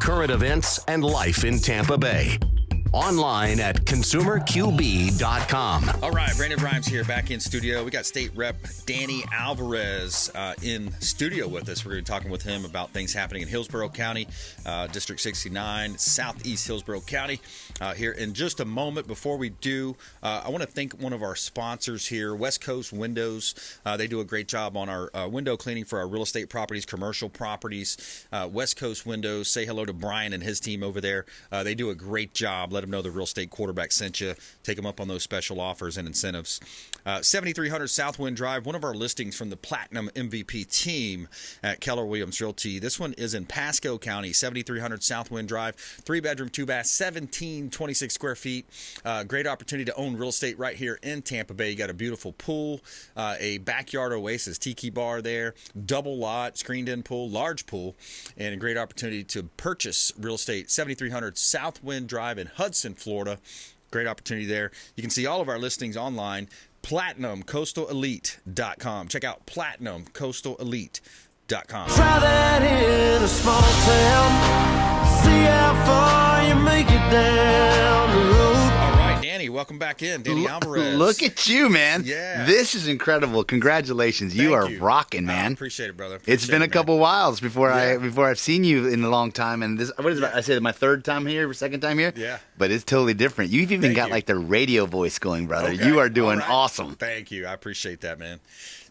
current events and life in Tampa Bay. Online at consumerqb.com. All right, Brandon Rhymes here, back in studio. We got State Rep Danny Alvarez in studio with us. We're going to be talking with him about things happening in Hillsborough County, District 69, Southeast Hillsborough County. Here in just a moment. Before we do, I want to thank one of our sponsors here, West Coast Windows. They do a great job on our window cleaning for our real estate properties, commercial properties. West Coast Windows. Say hello to Brian and his team over there. They do a great job. Let them know the real estate quarterback sent you. Take them up on those special offers and incentives. 7300 Southwind Drive, one of our listings from the Platinum MVP team at Keller Williams Realty. This one is in Pasco County, 7300 Southwind Drive, 3-bedroom, 2-bath, 1726 square feet. Great opportunity to own real estate right here in Tampa Bay. You got a beautiful pool, a backyard oasis, tiki bar there, double lot, screened-in pool, large pool, and a great opportunity to purchase real estate. 7300 Southwind Drive in Hudson, Florida. Great opportunity there. You can see all of our listings online, platinumcoastalelite.com. Check out platinumcoastalelite.com. Try that in a small town. See how far you make it down the road. All right, Danny, welcome back in. Danny Alvarez. Look at you, man. Yeah. This is incredible. Congratulations. You are rocking, man. I appreciate it, brother. It's been a couple whiles before I've seen you in a long time. And this, what is it? I said my third time here, second time here? Yeah. But it's totally different. You've even got like the radio voice going, brother. Okay. You are doing awesome. Thank you. I appreciate that, man.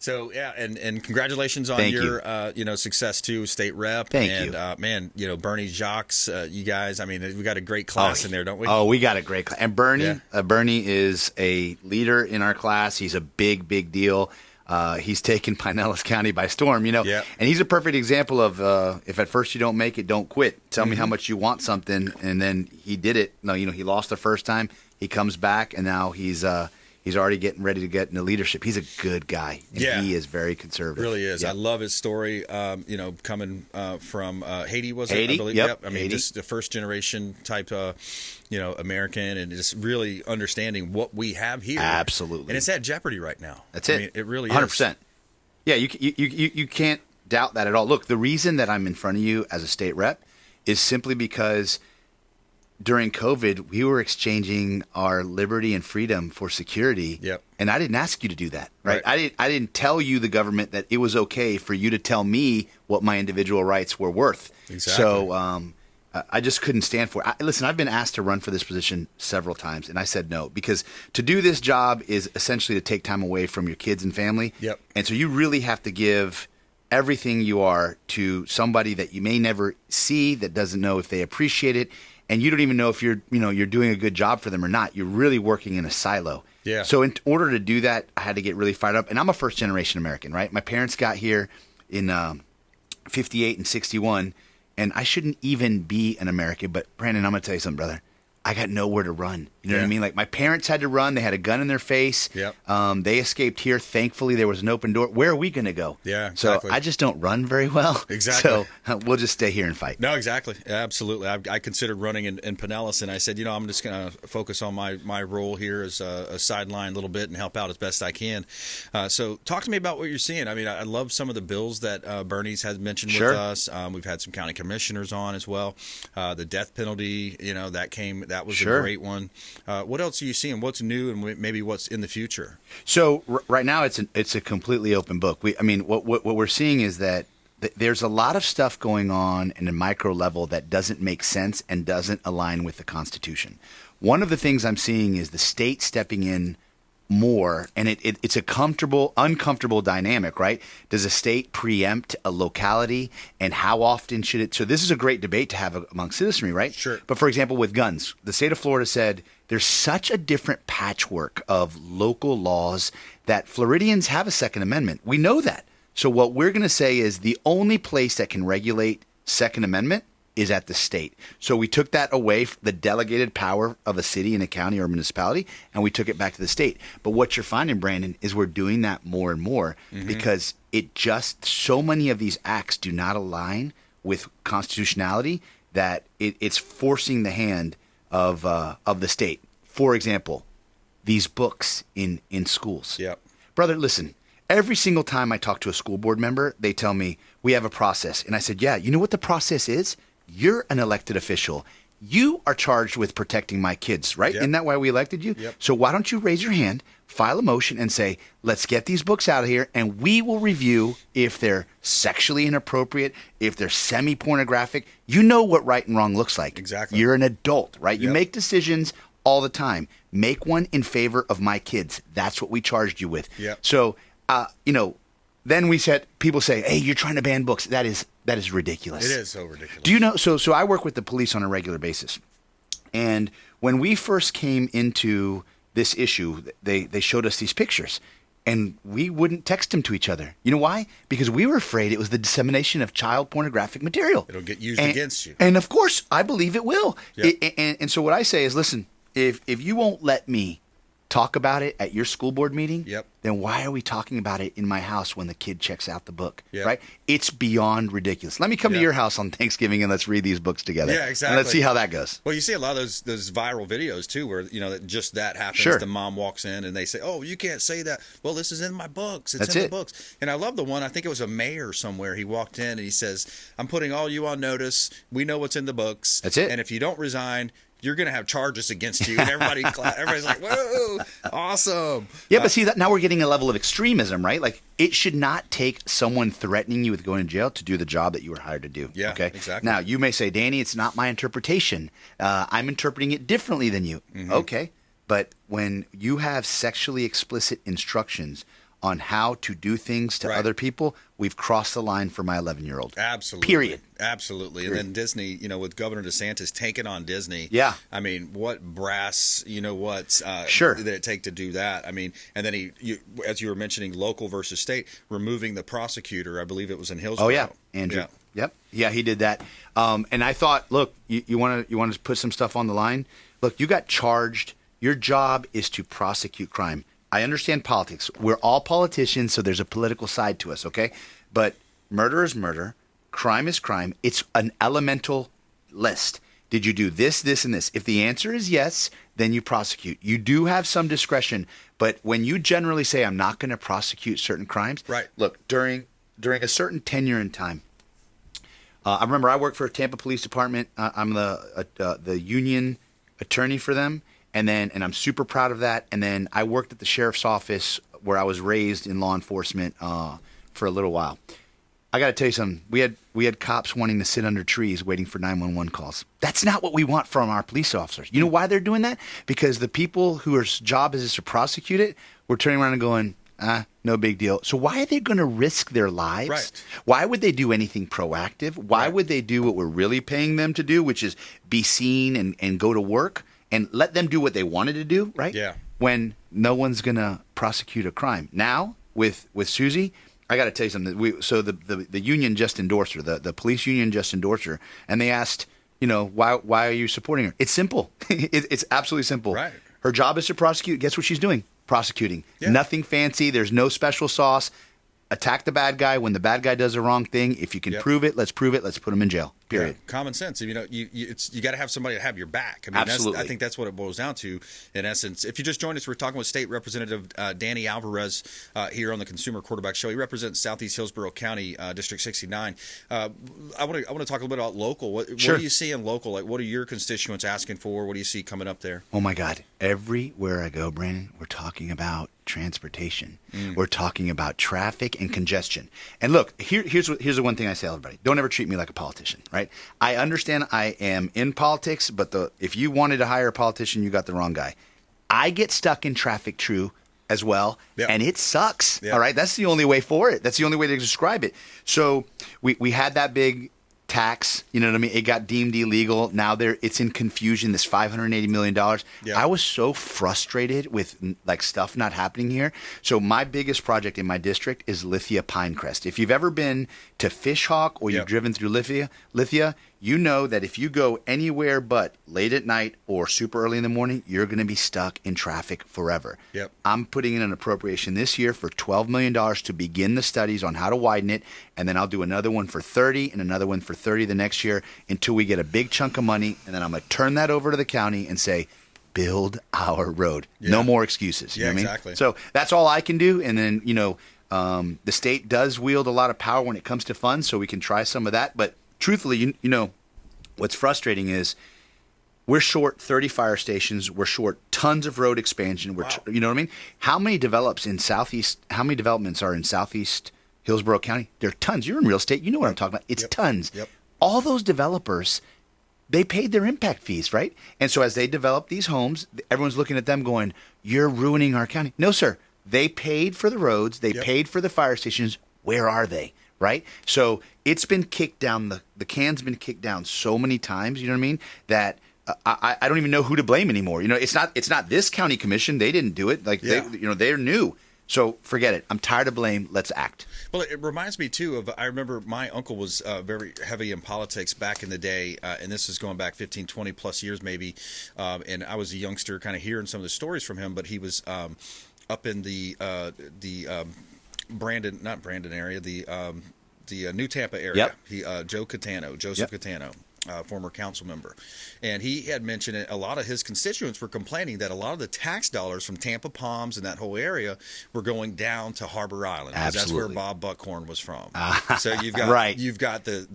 So, yeah, and congratulations on your success, too, state rep. Thank you. And, man, Bernie, Jacques, you guys, I mean, we got a great class in there, don't we? Oh, we got a great class. And Bernie is a leader in our class. He's a big, big deal. He's taken Pinellas County by storm, And he's a perfect example of if at first you don't make it, don't quit. Tell me how much you want something, and then he did it. No, he lost the first time. He comes back, and now he's already getting ready to get into leadership. He's a good guy, and he is very conservative. Really is. Yep. I love his story. Coming from Haiti, was Haiti? it? I believe. Yep. I mean, just the first generation type, American, and just really understanding what we have here. Absolutely. And it's at jeopardy right now. That's it. I mean, it really 100%. Yeah, you can't doubt that at all. Look, the reason that I'm in front of you as a state rep is simply because during COVID, we were exchanging our liberty and freedom for security. Yep. And I didn't ask you to do that, right? I didn't tell you, the government, that it was okay for you to tell me what my individual rights were worth. Exactly. So I just couldn't stand for it. Listen, I've been asked to run for this position several times, and I said no, because to do this job is essentially to take time away from your kids and family. Yep. And so you really have to give everything you are to somebody that you may never see, that doesn't know if they appreciate it. And you don't even know if you're doing a good job for them or not. You're really working in a silo. Yeah. So in order to do that, I had to get really fired up. And I'm a first-generation American, right? My parents got here in 58 and 61, and I shouldn't even be an American. But, Brandon, I'm going to tell you something, brother. I got nowhere to run. You know what I mean? Like, my parents had to run. They had a gun in their face. Yep. They escaped here. Thankfully, there was an open door. Where are we going to go? Yeah, exactly. So I just don't run very well. Exactly. So we'll just stay here and fight. No, exactly. Absolutely. I considered running in Pinellas, and I said, I'm just going to focus on my role here as a sideline a little bit and help out as best I can. So talk to me about what you're seeing. I mean, I love some of the bills that Bernie's has mentioned with us. We've had some county commissioners on as well. The death penalty, that was a great one. What else are you seeing? What's new and maybe what's in the future? So right now it's a completely open book. What we're seeing is that there's a lot of stuff going on in a micro level that doesn't make sense and doesn't align with the Constitution. One of the things I'm seeing is the state stepping in more, and it's a uncomfortable dynamic, right? Does a state preempt a locality, and how often should it? So this is a great debate to have among citizenry, right? Sure. But for example, with guns, the state of Florida said there's such a different patchwork of local laws that Floridians have a Second Amendment. We know that. So what we're going to say is the only place that can regulate Second Amendment is at the state. So we took that away, the delegated power of a city and a county or a municipality, and we took it back to the state. But what you're finding, Brandon, is we're doing that more and more because so many of these acts do not align with constitutionality that it's forcing the hand of the state. For example, these books in schools. Yep. Brother, listen, every single time I talk to a school board member, they tell me, we have a process. And I said, yeah, you know what the process is? you're an elected official. You are charged with protecting my kids, right? Yep. Isn't that why we elected you? Yep. So why don't you raise your hand, file a motion, and say, let's get these books out of here, and we will review if they're sexually inappropriate, if they're semi-pornographic. You know what right and wrong looks like. Exactly. You're an adult, right? You Yep. make decisions all the time. Make one in favor of my kids. That's what we charged you with. Yep. So, then people say, hey, you're trying to ban books. That is ridiculous. It is so ridiculous. Do you know? So I work with the police on a regular basis, and when we first came into this issue, they showed us these pictures, and we wouldn't text them to each other. You know why? Because we were afraid it was the dissemination of child pornographic material. It'll get used against you. And of course, I believe it will. Yep. And so what I say is, listen, if you won't let me talk about it at your school board meeting, Yep. then why are we talking about it in my house when the kid checks out the book? Yep. Right? It's beyond ridiculous. Let me come to Yep. your house on Thanksgiving and let's read these books together. Yeah, exactly. And let's see how that goes. Well, you see a lot of those viral videos too, where just that happens. Sure. The mom walks in and they say, "Oh, you can't say that." Well, this is in my books. It's That's in it. the books. And I love the one. I think it was a mayor somewhere. He walked in and he says, "I'm putting all you on notice. We know what's in the books. That's it. And if you don't resign, you're going to have charges against you." And everybody's like, "Whoa, awesome!" Yeah, but see, that now we're getting a level of extremism, right? Like, it should not take someone threatening you with going to jail to do the job that you were hired to do. Yeah, okay? exactly. Now, you may say, Danny, it's not my interpretation. I'm interpreting it differently than you. Mm-hmm. Okay. But when you have sexually explicit instructions on how to do things to Right. other people, we've crossed the line for my 11-year-old. Absolutely. Period. Absolutely. And then Disney, with Governor DeSantis taking on Disney. Yeah. I mean, what brass, Sure. did it take to do that? I mean, and then as you were mentioning, local versus state, removing the prosecutor. I believe it was in Hillsborough. Oh, yeah. Andrew. Yeah. Yep. Yeah, he did that. And I thought, look, you want to put some stuff on the line? Look, you got charged. Your job is to prosecute crime. I understand politics. We're all politicians, so there's a political side to us, okay? But murder is murder. Crime is crime. It's an elemental list. Did you do this, this, and this? If the answer is yes, then you prosecute. You do have some discretion, but when you generally say, I'm not going to prosecute certain crimes, Right. Look, during a certain tenure in time, I remember I worked for a Tampa Police Department. I'm the union attorney for them. And I'm super proud of that. And then I worked at the sheriff's office where I was raised in law enforcement for a little while. I got to tell you something. We had cops wanting to sit under trees waiting for 911 calls. That's not what we want from our police officers. You know why they're doing that? Because the people whose job is to prosecute it were turning around and going, no big deal. So why are they going to risk their lives? Right. Why would they do anything proactive? Why Right. would they do what we're really paying them to do, which is be seen and go to work? And let them do what they wanted to do, right? Yeah. When no one's going to prosecute a crime. Now, with Susie, I got to tell you something. The union just endorsed her. The police union just endorsed her. And they asked, why are you supporting her? It's simple. It's absolutely simple. Right. Her job is to prosecute. Guess what she's doing? Prosecuting. Yeah. Nothing fancy. There's no special sauce. Attack the bad guy when the bad guy does the wrong thing. If you can Yep. prove it. Let's prove it. Let's put him in jail. Period. Yeah, common sense. You got to have somebody to have your back. I mean, Absolutely. I think that's what it boils down to, in essence. If you just joined us, we're talking with State Representative Danny Alvarez here on the Consumer Quarterback Show. He represents Southeast Hillsborough County, District 69. I want to talk a little bit about local. What Sure. do you see in local? Like, what are your constituents asking for? What do you see coming up there? Oh my God. Everywhere I go, Brandon, we're talking about transportation. We're talking about traffic and congestion. And look, here's the one thing I say to everybody. Don't ever treat me like a politician, right? I understand I am in politics, but if you wanted to hire a politician, you got the wrong guy. I get stuck in traffic as well, Yep. and it sucks. Yep. All right? That's the only way for it. That's the only way to describe it. So we had that big tax, you know what I mean? It got deemed illegal. Now it's in confusion, this $580 million. Yeah. I was so frustrated with stuff not happening here. So my biggest project in my district is Lithia Pinecrest. If you've ever been to Fishhawk or you've Yep. driven through Lithia, you know that if you go anywhere but late at night or super early in the morning, you're going to be stuck in traffic forever. Yep. I'm putting in an appropriation this year for $12 million to begin the studies on how to widen it, and then I'll do another one for 30 and another one for 30 the next year until we get a big chunk of money, and then I'm going to turn that over to the county and say, build our road. Yeah. No more excuses. You Yeah, know what exactly. I mean? So that's all I can do, and then, the state does wield a lot of power when it comes to funds, so we can try some of that. But truthfully, What's frustrating is we're short 30 fire stations. We're short tons of road expansion. You know what I mean? How many developments are in Southeast Hillsborough County? There are tons. You're in real estate. You know what I'm talking about. It's tons. Yep. All those developers, they paid their impact fees, right? And so as they develop these homes, everyone's looking at them going, you're ruining our county. No, sir. They paid for the roads. They paid for the fire stations. Where are they? Right? So it's been kicked down. The can's been kicked down so many times, you know what I mean, that I don't even know who to blame anymore. You know, it's not this county commission. They didn't do it. Like they're new. So forget it. I'm tired of blame. Let's act. Well, it reminds me too of, I remember my uncle was very heavy in politics back in the day, and this is going back 15, 20 plus years maybe. And I was a youngster, kind of hearing some of the stories from him. But he was up in the not Brandon area, the New Tampa area. Yep. Joseph Catano. Former council member, and he had mentioned it. A lot of his constituents were complaining that a lot of the tax dollars from Tampa Palms and that whole area were going down to Harbor Island, because that's where Bob Buckhorn was from. So you've got you've got the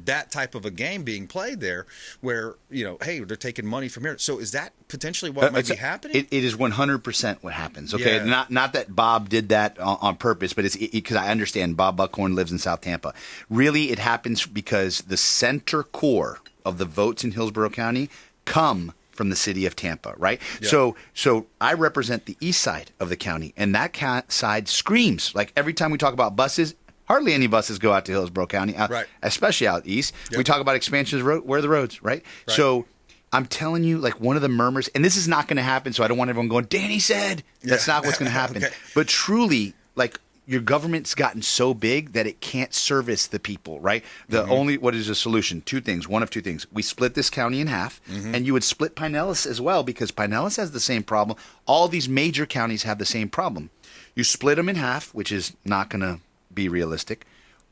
that type of a game being played there, where hey, they're taking money from here. So is that potentially what might be happening? It is 100% what happens. Okay, not that Bob did that on purpose, but it's because I understand Bob Buckhorn lives in South Tampa. Really, it happens because the center core of the votes in Hillsborough County come from the city of Tampa, right? Yeah. So I represent the east side of the county, and that side screams. Like every time we talk about buses, hardly any buses go out to Hillsborough County, especially out east. Yep. We talk about expansions, where are the roads, right? So I'm telling you, like one of the murmurs, and this is not going to happen, so I don't want everyone going, Danny said. That's not what's going to happen. Okay. But truly, like, your government's gotten so big that it can't service the people, right? What is the solution? Two things. One of two things. We split this county in half, and you would split Pinellas as well, because Pinellas has the same problem. All these major counties have the same problem. You split them in half, which is not going to be realistic,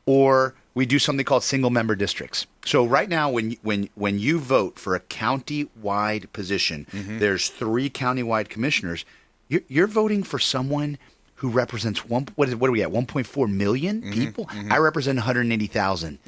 or we do something called single-member districts. So right now, when you vote for a county-wide position, there's 3 county-wide commissioners. You're voting for someone who represents what are we at, 1.4 million people? I represent 180,000.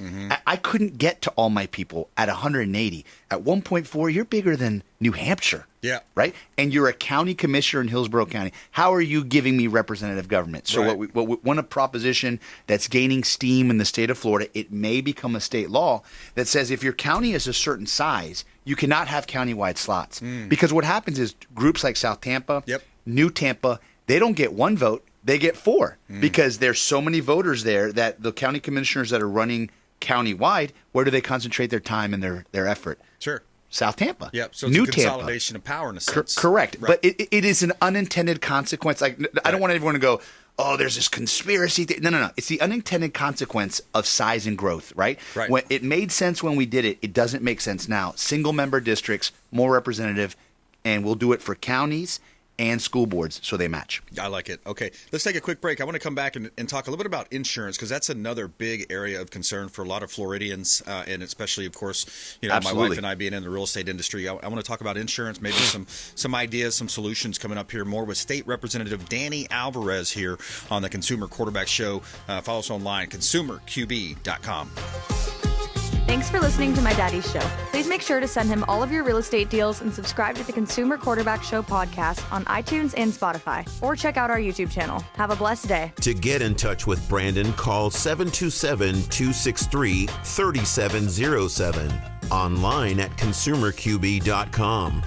I couldn't get to all my people at 180. At 1.4, you're bigger than New Hampshire. Yeah. Right? And you're a county commissioner in Hillsborough County. How are you giving me representative government? So what we want a proposition that's gaining steam in the state of Florida, it may become a state law that says if your county is a certain size, you cannot have countywide slots. Because what happens is groups like South Tampa, New Tampa, they don't get 1 vote, they get 4 because there's so many voters there that the county commissioners that are running countywide, where do they concentrate their time and their effort? Sure. South Tampa. Yep. So it's a consolidation of power in a sense. Correct. Right. But it is an unintended consequence. Like I don't want everyone to go, oh, there's this conspiracy. No. It's the unintended consequence of size and growth, right? When it made sense when we did it, it doesn't make sense now. Single-member districts, more representative, and we'll do it for counties and school boards, so they match. I like it. Okay, let's take a quick break. I want to come back and talk a little bit about insurance, because that's another big area of concern for a lot of Floridians, and especially, of course, my wife and I being in the real estate industry. I want to talk about insurance, maybe some ideas, some solutions coming up here. More with State Representative Danny Alvarez here on the Consumer Quarterback Show. Follow us online, consumerqb.com. Thanks for listening to my daddy's show. Please make sure to send him all of your real estate deals and subscribe to the Consumer Quarterback Show podcast on iTunes and Spotify, or check out our YouTube channel. Have a blessed day. To get in touch with Brandon, call 727-263-3707. Online at consumerqb.com.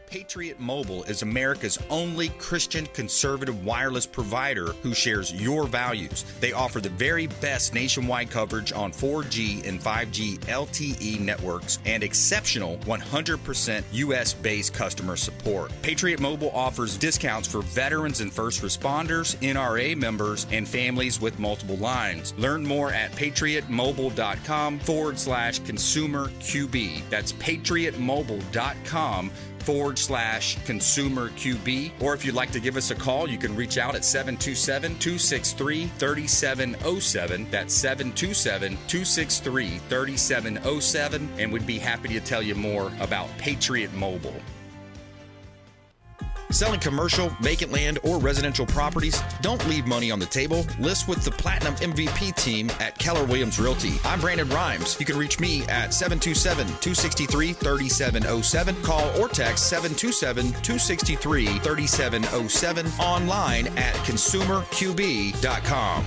Patriot Mobile is America's only Christian conservative wireless provider who shares your values. They offer the very best nationwide coverage on 4G and 5G LTE networks and exceptional 100% US-based customer support. Patriot Mobile offers discounts for veterans and first responders, NRA members, and families with multiple lines. Learn more at patriotmobile.com/consumerqb. That's patriotmobile.com/consumerqb. Or if you'd like to give us a call, you can reach out at 727-263-3707. That's 727-263-3707, and we'd be happy to tell you more about Patriot Mobile. Selling commercial, vacant land, or residential properties? Don't leave money on the table. List with the Platinum MVP team at Keller Williams Realty. I'm Brandon Rhymes. You can reach me at 727-263-3707. Call or text 727-263-3707. Online at consumerqb.com.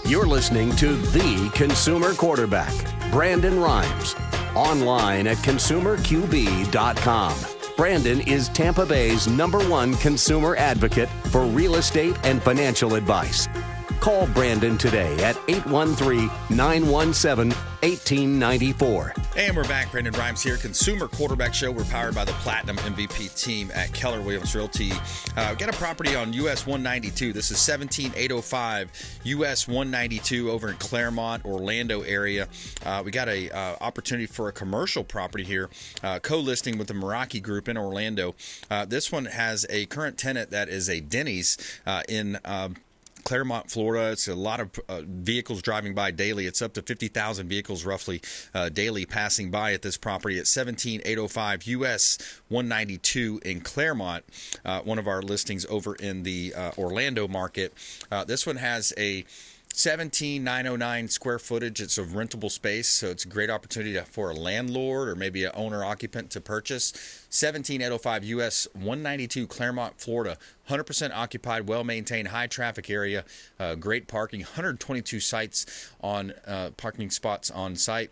You're listening to The Consumer Quarterback, Brandon Rhymes. Online at consumerqb.com. Brandon is Tampa Bay's #1 consumer advocate for real estate and financial advice. Call Brandon today at 813-917-1894. And we're back. Brandon Rhymes here. Consumer Quarterback Show. We're powered by the Platinum MVP team at Keller Williams Realty. We've got a property on US 192. This is 17805 US 192 over in Claremont, Orlando area. We got a opportunity for a commercial property here, co-listing with the Meraki Group in Orlando. This one has a current tenant that is a Denny's in Claremont, Florida. It's a lot of vehicles driving by daily. It's up to 50,000 vehicles roughly daily passing by at this property at 17805 US 192 in Claremont, one of our listings over in the Orlando market. This one has a 17,909 square footage. It's a rentable space, so it's a great opportunity for a landlord or maybe an owner-occupant to purchase. 17805 US 192 Claremont, Florida. 100% occupied, well-maintained, high-traffic area, great parking, 122 sites on parking spots on site.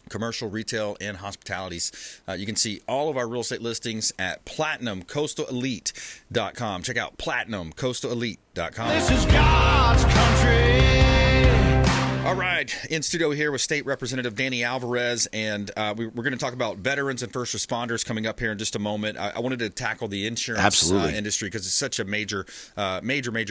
Commercial, retail, and hospitalities. You can see all of our real estate listings at PlatinumCoastalElite.com. Check out PlatinumCoastalElite.com. This is God's country. All right, in studio here with State Representative Danny Alvarez, and we're going to talk about veterans and first responders coming up here in just a moment. I wanted to tackle the insurance industry because it's such a major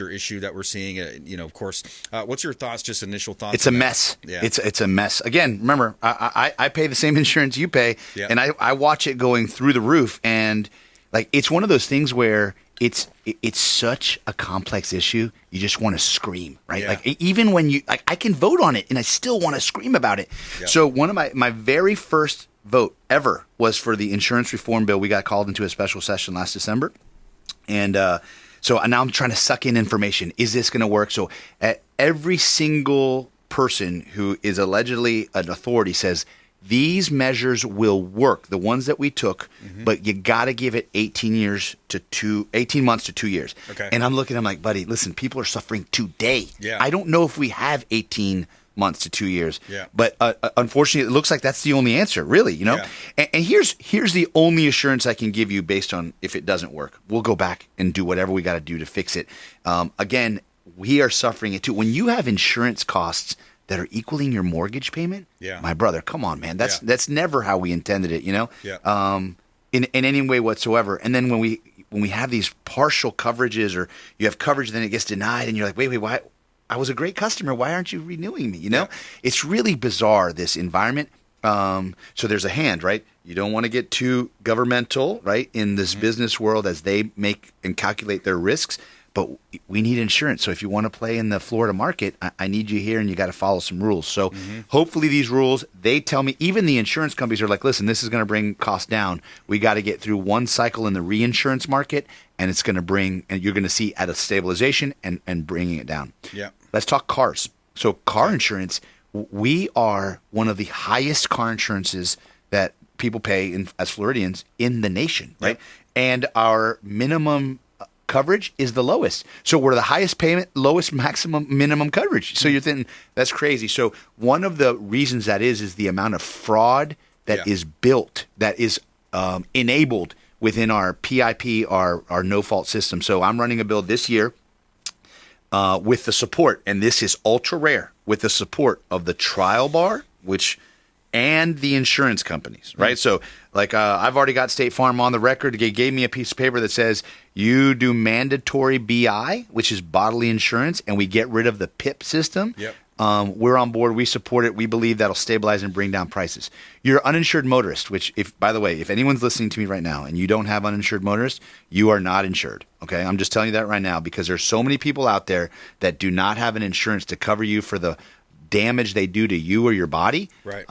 issue that we're seeing. Of course, what's your thoughts? Just initial thoughts. It's a mess. Yeah. It's a mess. Again, remember, I pay the same insurance you pay, and I watch it going through the roof, and like it's one of those things where it's such a complex issue. You just want to scream, right? Yeah. Like even when I can vote on it and I still want to scream about it. Yep. So one of my very first vote ever was for the insurance reform bill. We got called into a special session last December. And so now I'm trying to suck in information. Is this going to work? So every single person who is allegedly an authority says, these measures will work, the ones that we took, but you got to give it 18 months to 2 years. Okay. And I'm like, buddy, listen, people are suffering today. Yeah. I don't know if we have 18 months to 2 years. Yeah. But unfortunately, it looks like that's the only answer, really, Yeah. And here's the only assurance I can give you based on if it doesn't work. We'll go back and do whatever we got to do to fix it. Again, we are suffering it too. When you have insurance costs that are equaling your mortgage payment, my brother, come on, man. That's never how we intended it, Yeah. In any way whatsoever. And then when we have these partial coverages, or you have coverage, then it gets denied, and you're like, wait, why? I was a great customer. Why aren't you renewing me? It's really bizarre, this environment. So there's a hand, right? You don't want to get too governmental, right, in this business world as they make and calculate their risks. But we need insurance. So if you want to play in the Florida market, I need you here, and you got to follow some rules. So hopefully these rules, they tell me, even the insurance companies are like, listen, this is going to bring costs down. We got to get through one cycle in the reinsurance market, and it's going to bring, and you're going to see at a stabilization and bringing it down. Yeah. Let's talk cars. So car insurance, we are one of the highest car insurances that people pay as Floridians in the nation, right? And our minimum coverage is the lowest. So we're the highest payment, lowest maximum minimum coverage. So you're thinking, that's crazy. So one of the reasons that is the amount of fraud that is built, that is enabled within our PIP, our no-fault system. So I'm running a bill this year with the support, and this is ultra rare, with the support of the trial bar, and the insurance companies, right? So like I've already got State Farm on the record. They gave me a piece of paper that says you do mandatory BI, which is bodily insurance, and we get rid of the PIP system. Yep. We're on board. We support it. We believe that'll stabilize and bring down prices. You're uninsured motorist, which, by the way, if anyone's listening to me right now and you don't have uninsured motorist, you are not insured. Okay, I'm just telling you that right now, because there's so many people out there that do not have an insurance to cover you for the damage they do to you or your body. Right.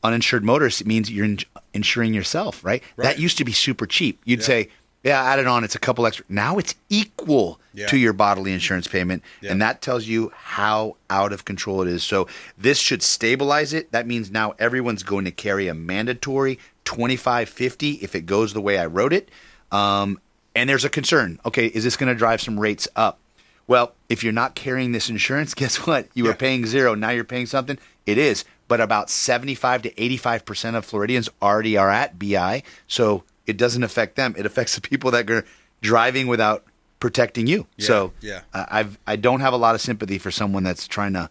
Uninsured motorist means you're insuring yourself, right? That used to be super cheap. You'd say, yeah, add it on. It's a couple extra. Now it's equal to your bodily insurance payment. And that tells you how out of control it is. So this should stabilize it. That means now everyone's going to carry a mandatory $25.50 if it goes the way I wrote it. And there's a concern. Okay, is this going to drive some rates up? Well, if you're not carrying this insurance, guess what? You were paying $0. Now you're paying something. It is. But about 75 to 85% of Floridians already are at BI. So it doesn't affect them. It affects the people that are driving without protecting you. I don't have a lot of sympathy for someone that's trying to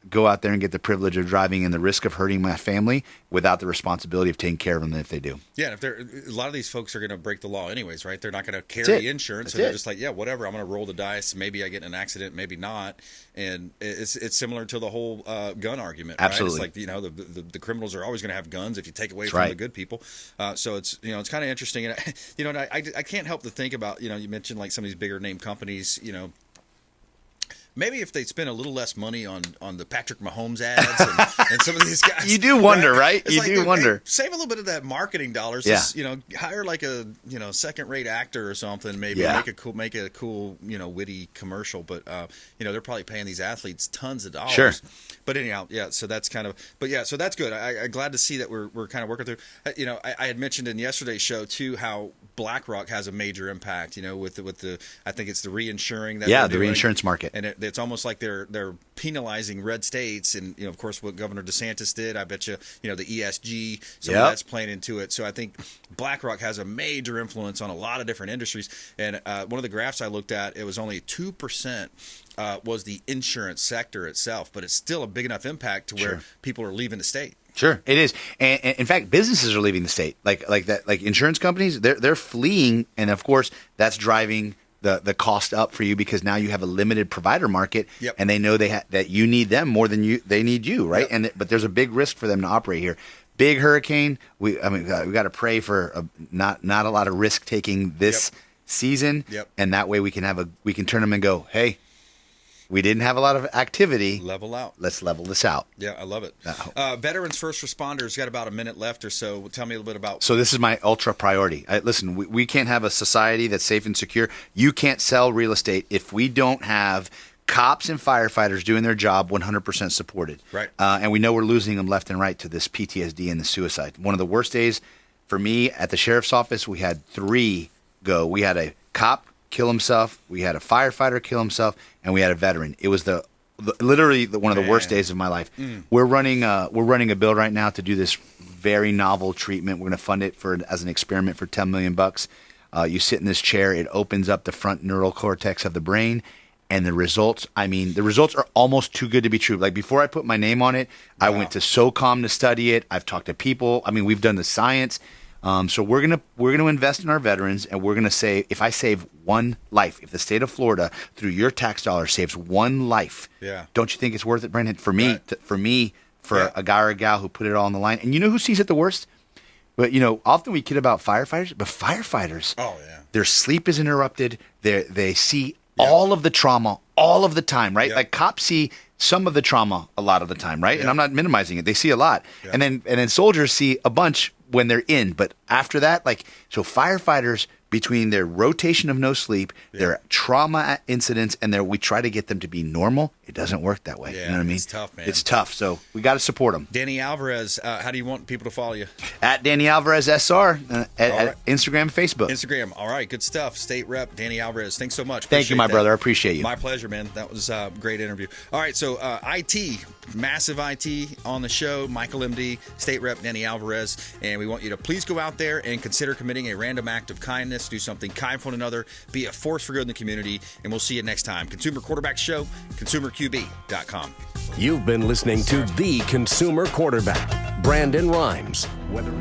go out there and get the privilege of driving and the risk of hurting my family without the responsibility of taking care of them if they do. Yeah, and if a lot of these folks are going to break the law anyways, right? They're not going to carry insurance, so they're just like, yeah, whatever. I'm going to roll the dice. Maybe I get in an accident, maybe not. And it's similar to the whole gun argument. Absolutely, right? It's like the criminals are always going to have guns if you take away from the good people. So it's it's kind of interesting, and I can't help to think about you mentioned like some of these bigger name companies, Maybe if they spend a little less money on the Patrick Mahomes ads and some of these guys. You do wonder, right? You do wonder. Hey, save a little bit of that marketing dollars. Yeah. Just, hire like a second-rate actor or something. Maybe make a cool witty commercial. But they're probably paying these athletes tons of dollars. Sure. But anyhow, so that's kind of. But yeah, so that's good. I'm glad to see that we're kind of working through. I had mentioned in yesterday's show too how BlackRock has a major impact. With the I think it's the reinsuring that the reinsurance market, and it's almost like they're penalizing red states, and of course what Governor DeSantis did. I bet you the ESG, some of that's playing into it. So I think BlackRock has a major influence on a lot of different industries. And one of the graphs I looked at, it was only 2%. Was the insurance sector itself, but it's still a big enough impact to where people are leaving the state. Sure, it is, and in fact, businesses are leaving the state, like that, like insurance companies. They're fleeing, and of course, that's driving the cost up for you because now you have a limited provider market, and they know that you need them more than they need you, right? But there's a big risk for them to operate here. Big hurricane. We got to pray for not a lot of risk taking this season, and that way we can turn them and go, hey. We didn't have a lot of activity. Level out. Let's level this out. Yeah, I love it. Veterans, first responders, got about a minute left or so. Tell me a little bit about. So this is my ultra priority. Listen, we can't have a society that's safe and secure. You can't sell real estate if we don't have cops and firefighters doing their job 100% supported. Right. And we know we're losing them left and right to this PTSD and the suicide. One of the worst days for me at the sheriff's office, we had 3 go. We had a cop kill himself, we had a firefighter kill himself, and we had a veteran. It was literally one of the worst days of my life. We're running a bill right now to do this very novel treatment. We're going to fund it as an experiment for $10 million. You sit in this chair, it opens up the front neural cortex of the brain, and the results are almost too good to be true. Like before I put my name on it, I went to SOCOM to study it. I've talked to people. We've done the science. So we're gonna invest in our veterans, and we're gonna say, if I save one life, if the state of Florida through your tax dollars saves one life, don't you think it's worth it, Brandon? For me, for a guy or a gal who put it all on the line, and you know who sees it the worst? But often we kid about firefighters, but firefighters, their sleep is interrupted. They see all of the trauma all of the time, right? Like cops see some of the trauma a lot of the time, right? And I'm not minimizing it. They see a lot, and then soldiers see a bunch when they're in, but after that, so firefighters, between their rotation of no sleep, their trauma incidents, and we try to get them to be normal, it doesn't work that way. You know what I mean? It's tough, man. It's tough, so we got to support them. Danny Alvarez, how do you want people to follow you? At Danny Alvarez SR, at Instagram, Facebook. Instagram, all right, good stuff. State Rep Danny Alvarez, thanks so much. Thank you, my brother. I appreciate you. My pleasure, man. That was a great interview. All right, so IT, massive IT on the show, Michael MD, State Rep Danny Alvarez, and we want you to please go out there and consider committing a random act of kindness, do something kind for one another, be a force for good in the community, and we'll see you next time. Consumer Quarterback Show, consumerqb.com. You've been listening to The Consumer Quarterback, Brandon Rhymes. Whether